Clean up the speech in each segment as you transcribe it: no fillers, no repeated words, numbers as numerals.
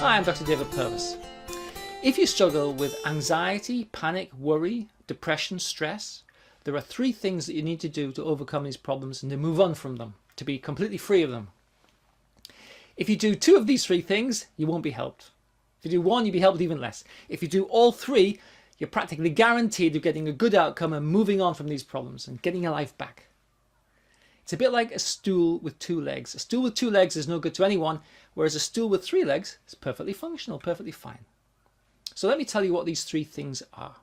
Hi, I'm Dr. David Purvis. If you struggle with anxiety, panic, worry, depression, stress, there are 3 things that you need to do to overcome these problems and to move on from them, to be completely free of them. If you do 2 of these 3 things, you won't be helped. If you do 1, you'll be helped even less. If you do all 3, you're practically guaranteed of getting a good outcome and moving on from these problems and getting your life back. It's a bit like a stool with 2 legs. A stool with 2 legs is no good to anyone, whereas a stool with 3 legs is perfectly functional, perfectly fine. So let me tell you what these 3 things are.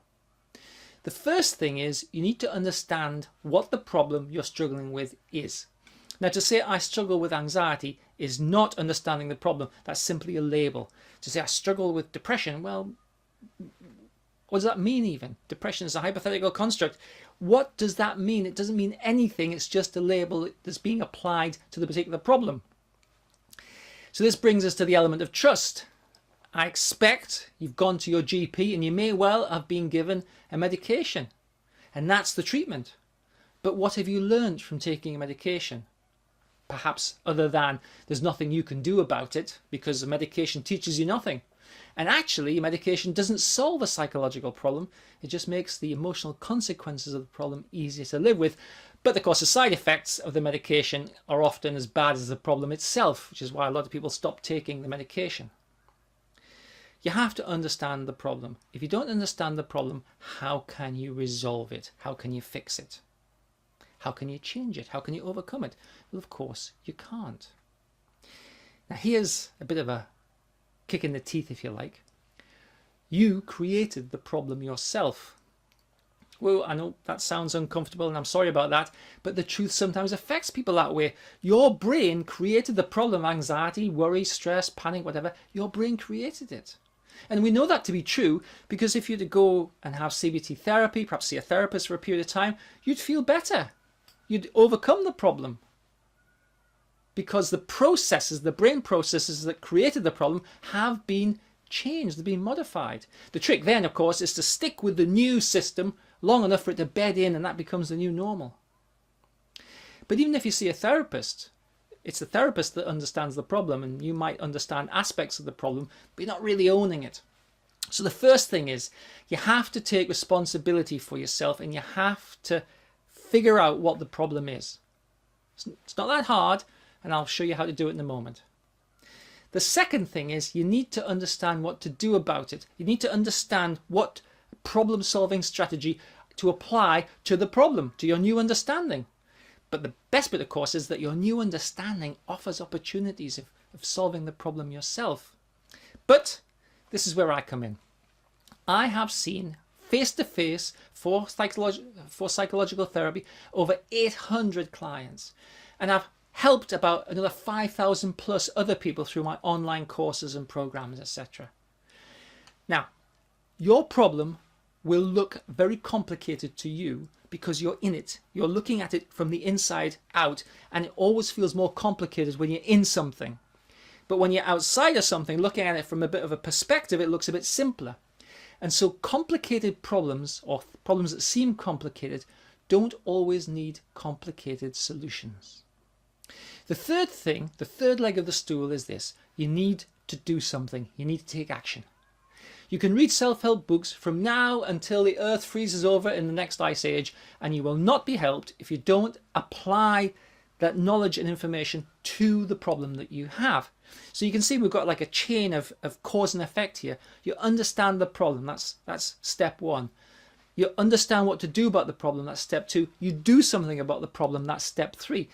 The first thing is you need to understand what the problem you're struggling with is. Now, to say I struggle with anxiety is not understanding the problem. That's simply a label. To say I struggle with depression, well, what does that mean even? Depression is a hypothetical construct. What does that mean? It doesn't mean anything. It's just a label that's being applied to the particular problem. So this brings us to the element of trust. I expect you've gone to your GP and you may well have been given a medication, and that's the treatment. But what have you learned from taking a medication? Perhaps other than there's nothing you can do about it because the medication teaches you nothing. And actually, medication doesn't solve a psychological problem. It just makes the emotional consequences of the problem easier to live with. But of course, the side effects of the medication are often as bad as the problem itself, which is why a lot of people stop taking the medication. You have to understand the problem. If you don't understand the problem, how can you resolve it? How can you fix it? How can you change it? How can you overcome it? Well, of course, you can't. Now, here's a bit of a kick in the teeth, if you like. You created the problem yourself. Well, I know that sounds uncomfortable and I'm sorry about that, but the truth sometimes affects people that way. Your brain created the problem, anxiety, worry, stress, panic, whatever. Your brain created it. And we know that to be true because if you were to go and have CBT therapy, perhaps see a therapist for a period of time, you'd feel better. You'd overcome the problem. Because the processes, the brain processes that created the problem have been changed, they've been modified. The trick then, of course, is to stick with the new system long enough for it to bed in, and that becomes the new normal. But even if you see a therapist, it's the therapist that understands the problem, and you might understand aspects of the problem, but you're not really owning it. So the first thing is you have to take responsibility for yourself, and you have to figure out what the problem is. It's not that hard, and I'll show you how to do it in a moment. The second thing is you need to understand what to do about it. You need to understand what problem-solving strategy to apply to the problem, to your new understanding. But the best bit, of course, is that your new understanding offers opportunities of solving the problem yourself. But this is where I come in. I have seen face-to-face for psychological therapy over 800 clients, and I've helped about another 5,000 plus other people through my online courses and programs, etc. Now, your problem will look very complicated to you because you're in it. You're looking at it from the inside out, and it always feels more complicated when you're in something. But when you're outside of something, looking at it from a bit of a perspective, it looks a bit simpler. And so complicated problems, or problems that seem complicated, don't always need complicated solutions. The third thing, the third leg of the stool is this. You need to do something. You need to take action. You can read self-help books from now until the earth freezes over in the next ice age, and you will not be helped if you don't apply that knowledge and information to the problem that you have. So you can see we've got like a chain of cause and effect here. You understand the problem. That's step 1. You understand what to do about the problem. That's step 2. You do something about the problem. That's step 3.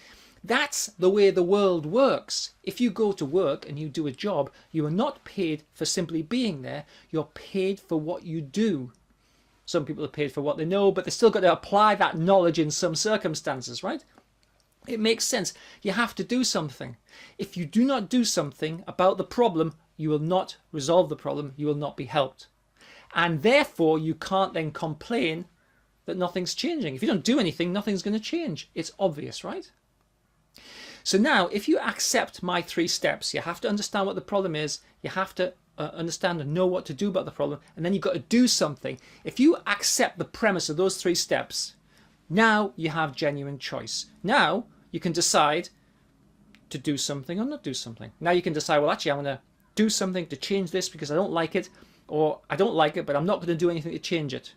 That's the way the world works. If you go to work and you do a job, you are not paid for simply being there. You're paid for what you do. Some people are paid for what they know, but they've still got to apply that knowledge in some circumstances, right? It makes sense. You have to do something. If you do not do something about the problem, you will not resolve the problem. You will not be helped. And therefore, you can't then complain that nothing's changing. If you don't do anything, nothing's going to change. It's obvious, right? So now, if you accept my 3 steps, you have to understand what the problem is, you have to understand and know what to do about the problem, and then you've got to do something. If you accept the premise of those 3 steps, now you have genuine choice. Now you can decide to do something or not do something. Now you can decide, well, actually, I'm going to do something to change this because I don't like it, or I don't like it, but I'm not going to do anything to change it.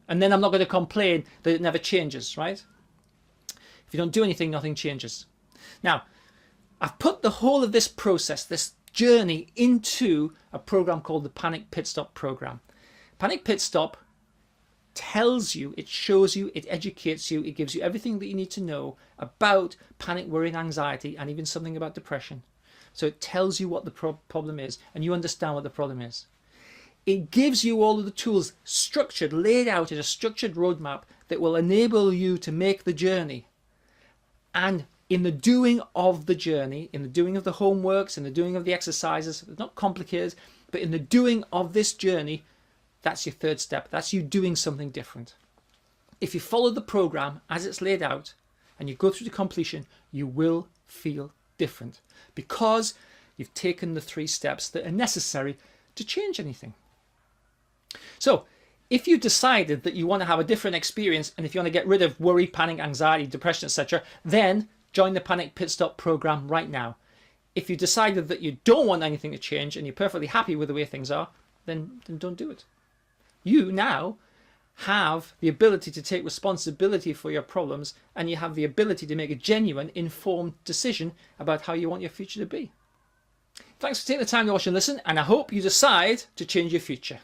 And then I'm not going to complain that it never changes, right? If you don't do anything, nothing changes. Now, I've put the whole of this process, this journey, into a program called the Panic Pit Stop program. Panic Pit Stop tells you, it shows you, it educates you, it gives you everything that you need to know about panic, worry, and anxiety, and even something about depression. So it tells you what the problem is, and you understand what the problem is. It gives you all of the tools structured, laid out in a structured roadmap that will enable you to make the journey. And in the doing of the journey, in the doing of the homeworks, in the doing of the exercises, it's not complicated, but in the doing of this journey, that's your third step. That's you doing something different. If you follow the program as it's laid out and you go through to completion, you will feel different because you've taken the 3 steps that are necessary to change anything. So if you decided that you want to have a different experience, and if you want to get rid of worry, panic, anxiety, depression, etc., then join the Panic Pit Stop program right now. If you decided that you don't want anything to change and you're perfectly happy with the way things are, then don't do it. You now have the ability to take responsibility for your problems, and you have the ability to make a genuine, informed decision about how you want your future to be. Thanks for taking the time to watch and listen, and I hope you decide to change your future.